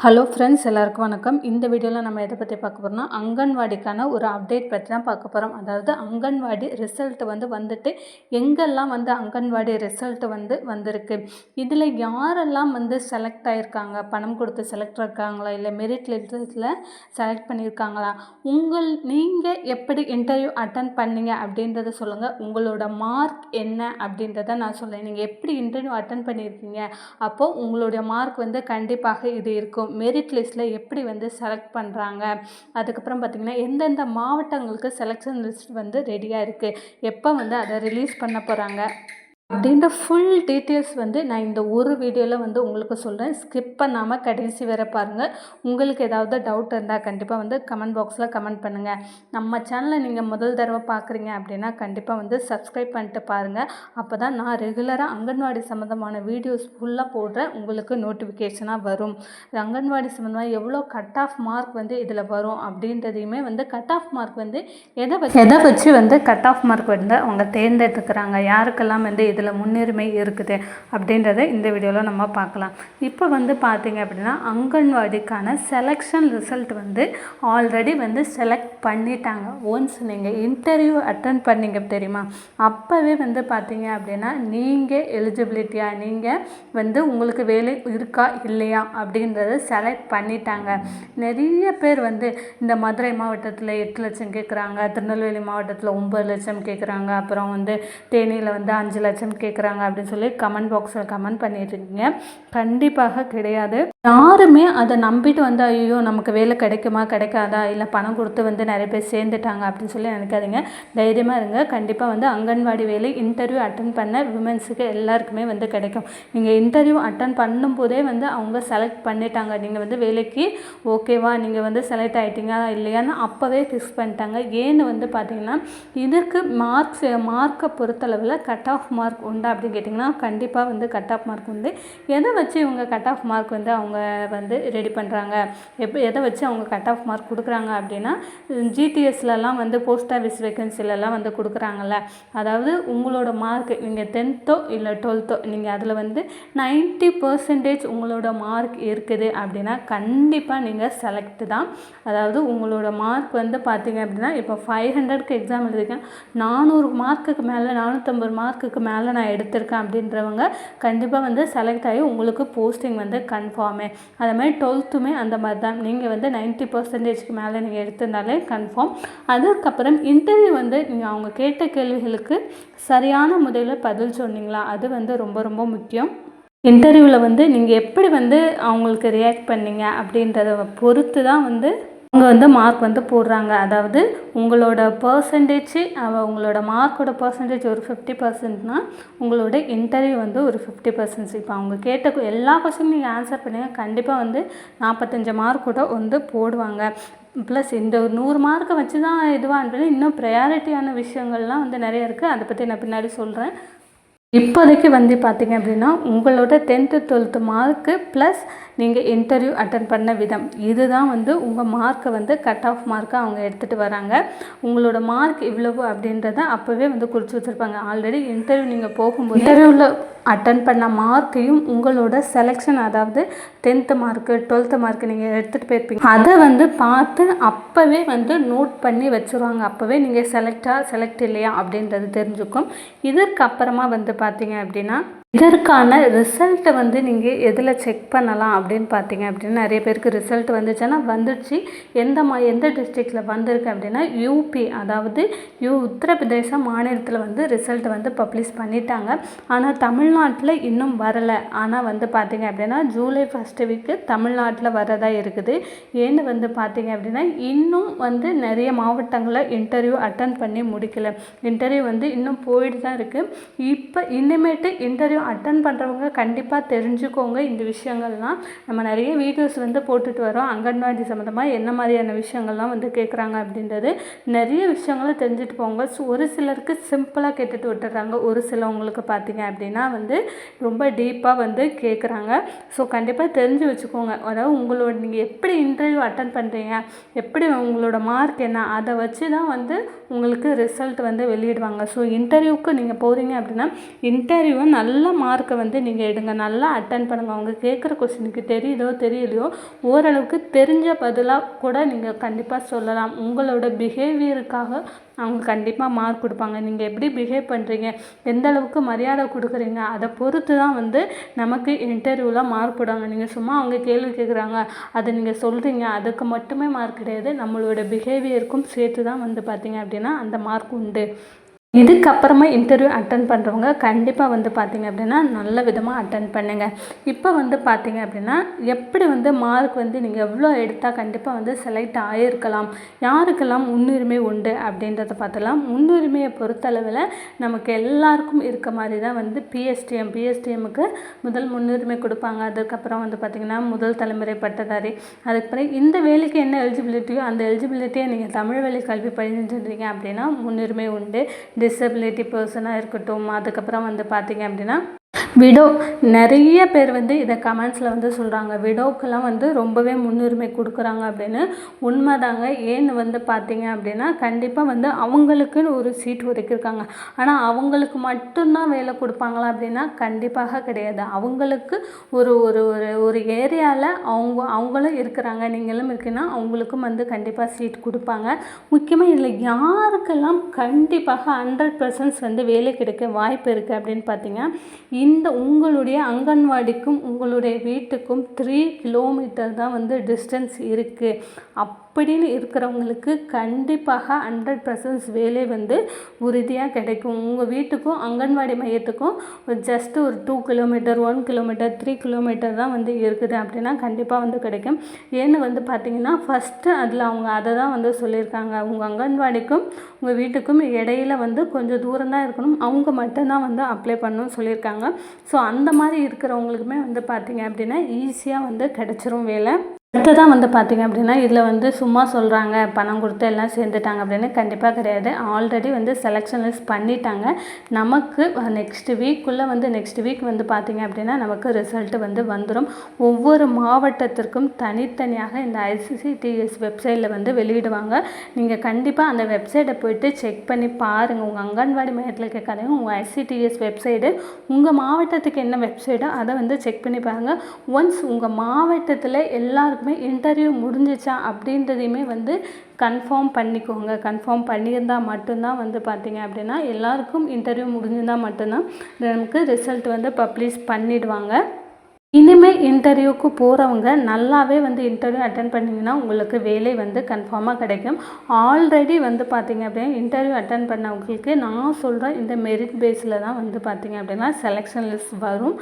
Hello friends, எல்லாருக்கும் வணக்கம். இந்த வீடியோவில் நம்ம எதை பற்றி பார்க்க போகிறோம்னா, அங்கன்வாடிக்கான ஒரு அப்டேட் பற்றி தான் பார்க்க போகிறோம். அதாவது அங்கன்வாடி ரிசல்ட் வந்துட்டு எங்கெல்லாம் அங்கன்வாடி ரிசல்ட் வந்திருக்கு, இதில் யாரெல்லாம் செலக்ட் ஆகியிருக்காங்க, பணம் கொடுத்து செலக்ட் இருக்காங்களா இல்லை மெரிட் லிஸ்ட்டில் செலக்ட் பண்ணியிருக்காங்களா, நீங்கள் எப்படி இன்டர்வியூ அட்டன் பண்ணீங்க அப்படின்றத சொல்லுங்கள். உங்களோட மார்க் என்ன அப்படின்றத நான் சொல்லேன். நீங்கள் எப்படி இன்டர்வியூ அட்டன் பண்ணியிருக்கீங்க, அப்போது உங்களுடைய மார்க் கண்டிப்பாக இது இருக்கும். மெரிட் லிஸ்ட்டில் எப்படி செலக்ட் பண்ணுறாங்க, அதுக்கப்புறம் பார்த்திங்கன்னா எந்தெந்த மாவட்டங்களுக்கு செலெக்ஷன் லிஸ்ட் ரெடியாக இருக்குது, எப்போ அதை ரிலீஸ் பண்ண போகிறாங்க அப்படின்ற ஃபுல் டீட்டெயில்ஸ் நான் இந்த ஒரு வீடியோவில் உங்களுக்கு சொல்கிறேன். ஸ்கிப் பண்ணாமல் கடைசி வரை பாருங்கள். உங்களுக்கு ஏதாவது டவுட் இருந்தால் கண்டிப்பாக கமெண்ட் பாக்ஸில் கமெண்ட் பண்ணுங்கள். நம்ம சேனலை நீங்கள் முதல் தடவை பார்க்குறீங்க அப்படின்னா கண்டிப்பாக சப்ஸ்கிரைப் பண்ணிட்டு பாருங்கள். அப்போ தான் நான் ரெகுலராக அங்கன்வாடி சம்மந்தமான வீடியோஸ் ஃபுல்லாக போடுறேன், உங்களுக்கு நோட்டிஃபிகேஷனாக வரும். அங்கன்வாடி சம்மந்தமாக எவ்வளோ கட் ஆஃப் மார்க் இதில் வரும் அப்படின்றதையுமே கட் ஆஃப் மார்க் எதை வச்சு கட் ஆஃப் மார்க் அவங்க தேர்ந்தெடுத்துக்கிறாங்க, யாருக்கெல்லாம் இதில் முன்னுரிமை இருக்குது அப்படின்றத இந்த வீடியோவில் நம்ம பார்க்கலாம். இப்போ பார்த்தீங்க அப்படின்னா அங்கன்வாடிக்கான செலெக்ஷன் ரிசல்ட் ஆல்ரெடி செலக்ட் பண்ணிட்டாங்க. ஒன்ஸ் நீங்கள் இன்டர்வியூ அட்டன் பண்ணிங்க தெரியுமா, அப்போவே பார்த்தீங்க அப்படின்னா நீங்கள் எலிஜிபிலிட்டியாக நீங்கள் உங்களுக்கு வேலை இருக்கா இல்லையா அப்படின்றத செலக்ட் பண்ணிட்டாங்க. நிறைய பேர் இந்த மதுரை மாவட்டத்தில் 8 லட்சம் கேட்குறாங்க, திருநெல்வேலி மாவட்டத்தில் 9 லட்சம் கேட்குறாங்க, அப்புறம் தேனியில் 5 லட்சம் கேட்குறாங்க அப்படின்னு சொல்லி கமெண்ட் பாக்ஸில் கமெண்ட் பண்ணிட்டுருக்கீங்க. கண்டிப்பாக கிடையாது. யாருமே அதை நம்பிட்டு ஐயோ நமக்கு வேலை கிடைக்குமா கிடைக்காதா, இல்லை பணம் கொடுத்து நிறைய பேர் சேர்ந்துட்டாங்க அப்படின்னு சொல்லி நினைக்காதீங்க. தைரியமாக இருங்க. கண்டிப்பாக அங்கன்வாடி வேலை இன்டர்வியூ அட்டன் பண்ண விமென்ஸுக்கு எல்லாருக்குமே கிடைக்கும். நீங்கள் இன்டர்வியூ அட்டன் பண்ணும்போதே அவங்க செலக்ட் பண்ணிட்டாங்க, நீங்கள் வேலைக்கு ஓகேவா, நீங்கள் செலக்ட் ஆகிட்டீங்க இல்லையான்னு அப்போவே ஃபிக்ஸ் பண்ணிட்டாங்க. ஏன்னு பார்த்தீங்கன்னா இதற்கு மார்க்கை பொறுத்தளவில் கட் ஆஃப் மார்க் உண்டா அப்படின்னு கேட்டிங்கன்னா கண்டிப்பாக கட் ஆஃப் மார்க் எதை வச்சு இவங்க கட் ஆஃப் மார்க் அவங்க ரெடி பண்ணுறாங்க, எதை வச்சு அவங்க கட் ஆஃப் மார்க் கொடுக்குறாங்க அப்படின்னா ஜிடிஎஸ்லலாம் போஸ்ட் ஆஃபீஸ் வேக்கன்சிலலாம் கொடுக்குறாங்கல்ல. அதாவது உங்களோட மார்க் நீங்கள் 10th இல்லை 12th நீங்கள் அதில் 90% உங்களோட மார்க் இருக்குது அப்படின்னா கண்டிப்பாக நீங்கள் செலக்ட் தான். அதாவது உங்களோட மார்க் பார்த்தீங்க அப்படின்னா இப்போ 500க்கு எக்ஸாம் எழுதிருக்கேன், 400 மார்க்குக்கு மேலே 450 மார்க்குக்கு மேலே நான் எடுத்திருக்கேன் அப்படின்றவங்க கண்டிப்பாக செலக்ட் ஆகி உங்களுக்கு போஸ்டிங் கன்ஃபார்மே. அதே மாதிரி 12th அந்த மாதிரி தான். நீங்கள் 90%க்கு மேலே நீங்கள் எடுத்திருந்தாலே கன்ஃபார்ம். அதுக்கப்புறம் இன்டர்வியூ நீங்கள் அவங்க கேட்ட கேள்விகளுக்கு சரியான முறையில் பதில் சொன்னீங்களா, அது ரொம்ப ரொம்ப முக்கியம். இன்டர்வியூவில் நீங்கள் எப்படி அவங்களுக்கு ரியாக்ட் பண்ணீங்க அப்படின்றத பொறுத்து தான் அவங்க மார்க் போடுறாங்க. அதாவது உங்களோட பர்சன்டேஜ், உங்களோட மார்க்கோட பர்சன்டேஜ் ஒரு 50%னா உங்களோட இன்டர்வியூ ஒரு 50%. இப்போ அவங்க கேட்ட எல்லா கொஸ்டின் நீங்கள் ஆன்சர் பண்ணுங்க, கண்டிப்பாக 45 மார்க் கூட போடுவாங்க. ப்ளஸ் இந்த ஒரு 100 மார்க்கை வச்சு தான் இதுவாக இன்னும் ப்ரையாரிட்டியான விஷயங்கள்லாம் நிறைய இருக்குது. அதை பற்றி நான் பின்னாடி சொல்கிறேன். இப்போதைக்கு பார்த்தீங்க அப்படின்னா உங்களோட 10th 12th மார்க்கு ப்ளஸ் நீங்கள் இன்டர்வியூ அட்டன் பண்ண விதம், இதுதான் உங்கள் மார்க்கை கட் ஆஃப் மார்க்கை அவங்க எடுத்துகிட்டு வராங்க. உங்களோட மார்க் இவ்வளவு அப்படின்றத அப்போவே குறித்து வச்சுருப்பாங்க. ஆல்ரெடி இன்டர்வியூ நீங்கள் போகும்போது இன்டர்வியூவில் அட்டன் பண்ண மார்க்கையும் உங்களோட செலெக்ஷன், அதாவது 10th மார்க்கு 12th மார்க்கு நீங்கள் எடுத்துகிட்டு போயிருப்பீங்க, அதை பார்த்து அப்போவே நோட் பண்ணி வச்சுருவாங்க. அப்போவே நீங்கள் செலக்ட் இல்லையா அப்படின்றது தெரிஞ்சுக்கும். இதற்கப்புறமா பார்த்தீங்க அப்படின்னா இதற்கான ரிசல்ட்டை நீங்கள் எதில் செக் பண்ணலாம் அப்படின்னு பார்த்தீங்க அப்படின்னா நிறைய பேருக்கு ரிசல்ட் வந்துச்சுன்னா வந்துடுச்சு. எந்த டிஸ்ட்ரிக்டில் வந்திருக்கு அப்படின்னா யூபி, அதாவது உத்தரப்பிரதேச மாநிலத்தில் ரிசல்ட் பப்ளிஷ் பண்ணிட்டாங்க. ஆனால் தமிழ்நாட்டில் இன்னும் வரலை. ஆனால் பார்த்தீங்க அப்படின்னா ஜூலை 1st வீக்கு தமிழ்நாட்டில் வரதா இருக்குது. ஏன்னு பார்த்தீங்க அப்படின்னா இன்னும் நிறைய மாவட்டங்களில் இன்டர்வியூ அட்டன் பண்ணி முடிக்கல. இன்டர்வியூ இன்னும் போயிட்டு தான் இருக்குது. இப்போ இனிமேட்டு இன்டர்வியூ அட்டன் பண்ணுறவங்க கண்டிப்பாக தெரிஞ்சுக்கோங்க. இந்த விஷயங்கள்லாம் நம்ம நிறைய வீடியோஸ் போட்டுட்டு வரோம். அங்கன்வாடி சம்மந்தமாக என்ன மாதிரியான விஷயங்கள்லாம் கேட்குறாங்க அப்படின்றது நிறைய விஷயங்களை தெரிஞ்சுட்டு போங்க. ஒரு சிலருக்கு சிம்பிளாக கேட்டுட்டு விட்டுறாங்க, ஒரு சிலவங்களுக்கு பார்த்தீங்க அப்படின்னா ரொம்ப டீப்பாக கேட்குறாங்க. ஸோ கண்டிப்பாக தெரிஞ்சு வச்சுக்கோங்க. அதாவது உங்களோட நீங்கள் எப்படி இன்டர்வியூ அட்டன் பண்ணுறீங்க, எப்படி உங்களோட மார்க் என்ன, அதை வச்சு தான் உங்களுக்கு ரிசல்ட் வெளியிடுவாங்க. ஸோ இன்டர்வியூக்கு நீங்கள் போகிறீங்க அப்படின்னா இன்டர்வியூவை நல்ல நல்ல மார்க்கை வந்து நீங்கள் எடுங்க, நல்லா அட்டன் பண்ணுங்கள். அவங்க கேட்குற கொஸ்டினுக்கு தெரியுதோ தெரியலையோ ஓரளவுக்கு தெரிஞ்ச பதிலாக கூட நீங்கள் கண்டிப்பாக சொல்லலாம். உங்களோட பிஹேவியருக்காக அவங்க கண்டிப்பாக மார்க் கொடுப்பாங்க. நீங்கள் எப்படி பிஹேவ் பண்ணுறீங்க, எந்த அளவுக்கு மரியாதை கொடுக்குறீங்க, அதை பொறுத்து தான் வந்து நமக்கு இன்டர்வியூவில் மார்க் போடுவாங்க. நீங்கள் சும்மா அவங்க கேள்வி கேட்குறாங்க அதை நீங்கள் சொல்கிறீங்க, அதுக்கு மட்டுமே மார்க் கிடையாது. நம்மளோட பிஹேவியருக்கும் சேர்த்து தான் வந்து பார்த்திங்க அப்படின்னா அந்த மார்க் உண்டு. இதுக்கப்புறமா இன்டர்வியூ அட்டன் பண்ணுறவங்க கண்டிப்பாக வந்து பார்த்திங்க அப்படின்னா நல்ல விதமாக அட்டன் பண்ணுங்கள். இப்போ வந்து பார்த்திங்க அப்படின்னா எப்படி வந்து மார்க் வந்து நீங்கள் எவ்வளோ எடுத்தால் கண்டிப்பாக வந்து செலக்ட் ஆகிருக்கலாம், யாருக்கெல்லாம் முன்னுரிமை உண்டு அப்படின்றத பார்த்தலாம். முன்னுரிமையை பொறுத்தளவில் நமக்கு எல்லாருக்கும் இருக்க மாதிரி தான் வந்து பிஎஸ்டிஎம்முக்கு முதல் முன்னுரிமை கொடுப்பாங்க. அதுக்கப்புறம் வந்து பார்த்திங்கன்னா முதல் தலைமுறை பட்டதாரி, அதுக்கப்புறம் இந்த வேலைக்கு என்ன எலிஜிபிலிட்டியோ அந்த எலிஜிபிலிட்டியை நீங்கள் தமிழ் வழி கல்வி பயின்றிருந்தீங்க அப்படின்னா முன்னுரிமை உண்டு. டிசபிலிட்டி பர்சனாக இருக்கட்டும், அதுக்கப்புறம் வந்து பார்த்திங்க அப்படின்னா விடோ, நிறைய பேர் வந்து இதை கமெண்ட்ஸில் வந்து சொல்கிறாங்க விடோக்கெல்லாம் வந்து ரொம்பவே முன்னுரிமை கொடுக்குறாங்க அப்படின்னு. உண்மைதாங்க. ஏன்னு வந்து பார்த்திங்க அப்படின்னா கண்டிப்பாக வந்து அவங்களுக்குன்னு ஒரு சீட் ஒதுக்கியிருக்காங்க. ஆனால் அவங்களுக்கு மட்டும்தான் வேலை கொடுப்பாங்களா அப்படின்னா கண்டிப்பாக கிடையாது. அவங்களுக்கு ஒரு ஒரு ஒரு ஒரு ஏரியாவில் அவங்களும் இருக்கிறாங்க, நீங்களும் இருக்கீங்கன்னா அவங்களுக்கும் வந்து கண்டிப்பாக சீட் கொடுப்பாங்க. முக்கியமாக இதில் யாருக்கெல்லாம் கண்டிப்பாக 100% வந்து வேலை கிடைக்க வாய்ப்பு இருக்குது அப்படின்னு பார்த்தீங்க, இந்த உங்களுடைய அங்கன்வாடிக்கும் உங்களுடைய வீட்டுக்கும் 3 கிலோமீட்டர் தான் வந்து டிஸ்டன்ஸ் இருக்குது. அப்படின்னு இருக்கிறவங்களுக்கு கண்டிப்பாக 100% வேலை வந்து உறுதியாக கிடைக்கும். உங்கள் வீட்டுக்கும் அங்கன்வாடி மையத்துக்கும் ஜஸ்ட் ஒரு 2 கிலோமீட்டர், 1 கிலோமீட்டர், 3 கிலோமீட்டர் தான் வந்து இருக்குது அப்படின்னா கண்டிப்பாக வந்து கிடைக்கும். ஏன்னு வந்து பார்த்திங்கன்னா ஃபஸ்ட்டு அதில் அவங்க அதை தான் வந்து சொல்லியிருக்காங்க, உங்கள் அங்கன்வாடிக்கும் உங்கள் வீட்டுக்கும் இடையில வந்து கொஞ்சம் தூரம் தான் இருக்கணும், அவங்க மட்டும்தான் வந்து அப்ளை பண்ணணும்னு சொல்லியிருக்காங்க. ஸோ அந்த மாதிரி இருக்கிறவங்களுக்குமே வந்து பார்த்திங்க அப்படின்னா ஈஸியாக வந்து கிடச்சிரும் வேலை. அடுத்ததான் வந்து பார்த்திங்க அப்படின்னா இதில் வந்து சும்மா சொல்கிறாங்க பணம் கொடுத்து எல்லாம் சேர்ந்துட்டாங்க அப்படின்னு கண்டிப்பாக கிடையாது. ஆல்ரெடி வந்து செலெக்ஷன் லிஸ்ட் பண்ணிட்டாங்க. நமக்கு நெக்ஸ்ட் வீக் வந்து பார்த்திங்க அப்படின்னா நமக்கு ரிசல்ட்டு வந்து வந்துடும். ஒவ்வொரு மாவட்டத்திற்கும் தனித்தனியாக இந்த ICCTS வெப்சைட்டில் வந்து வெளியிடுவாங்க. நீங்கள் கண்டிப்பாக அந்த வெப்சைட்டை போய்ட்டு செக் பண்ணி பாருங்கள். உங்கள் அங்கன்வாடி மையத்தில் கேட்காதீங்க, உங்கள் ICCTS வெப்சைட்டு உங்கள் மாவட்டத்துக்கு என்ன வெப்சைட்டோ அதை வந்து செக் பண்ணி பாருங்கள். ஒன்ஸ் உங்கள் மாவட்டத்தில் எல்லாருக்கும் இன்டர்வியூ முடிஞ்சிச்சா அப்படின்றதையுமே வந்து கன்ஃபார்ம் பண்ணிக்கோங்க. கன்ஃபார்ம் பண்ணியிருந்தால் மட்டும்தான் வந்து பார்த்திங்க அப்படின்னா எல்லாருக்கும் இன்டர்வியூ முடிஞ்சிருந்தால் மட்டும்தான் நமக்கு ரிசல்ட் வந்து பப்ளிஷ் பண்ணிடுவாங்க. இனிமேல் இன்டர்வியூக்கு போகிறவங்க நல்லாவே வந்து இன்டர்வியூ அட்டன் பண்ணிங்கன்னா உங்களுக்கு வேலை வந்து கன்ஃபார்மாக கிடைக்கும். ஆல்ரெடி வந்து பார்த்திங்க அப்படின்னா இன்டர்வியூ அட்டன் பண்ணவங்களுக்கு நான் சொல்கிறேன், இந்த மெரிட் பேஸில் தான் வந்து பார்த்திங்க அப்படின்னா செலெக்ஷன் லிஸ்ட் வரும்.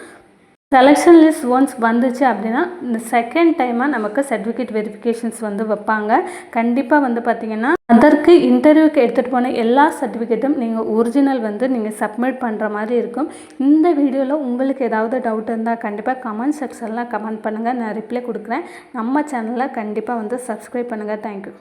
செலெக்ஷன் லிஸ்ட் ஒன்ஸ் வந்துச்சு அப்படின்னா இந்த செகண்ட் டைமாக நமக்கு சர்டிஃபிகேட் வெரிஃபிகேஷன்ஸ் வந்து வைப்பாங்க. கண்டிப்பாக வந்து பார்த்திங்கன்னா அதற்கு இன்டர்வியூக்கு எடுத்துகிட்டு போன எல்லா சர்டிஃபிகேட்டும் நீங்கள் ஒரிஜினல் வந்து நீங்கள் சப்மிட் பண்ணுற மாதிரி இருக்கும். இந்த வீடியோவில் உங்களுக்கு ஏதாவது டவுட் இருந்தால் கண்டிப்பாக கமெண்ட் செக்ஷனில் கமெண்ட் பண்ணுங்கள், நான் ரிப்ளை கொடுக்குறேன். நம்ம சேனலை கண்டிப்பாக வந்து சப்ஸ்கிரைப் பண்ணுங்கள். தேங்க்யூ.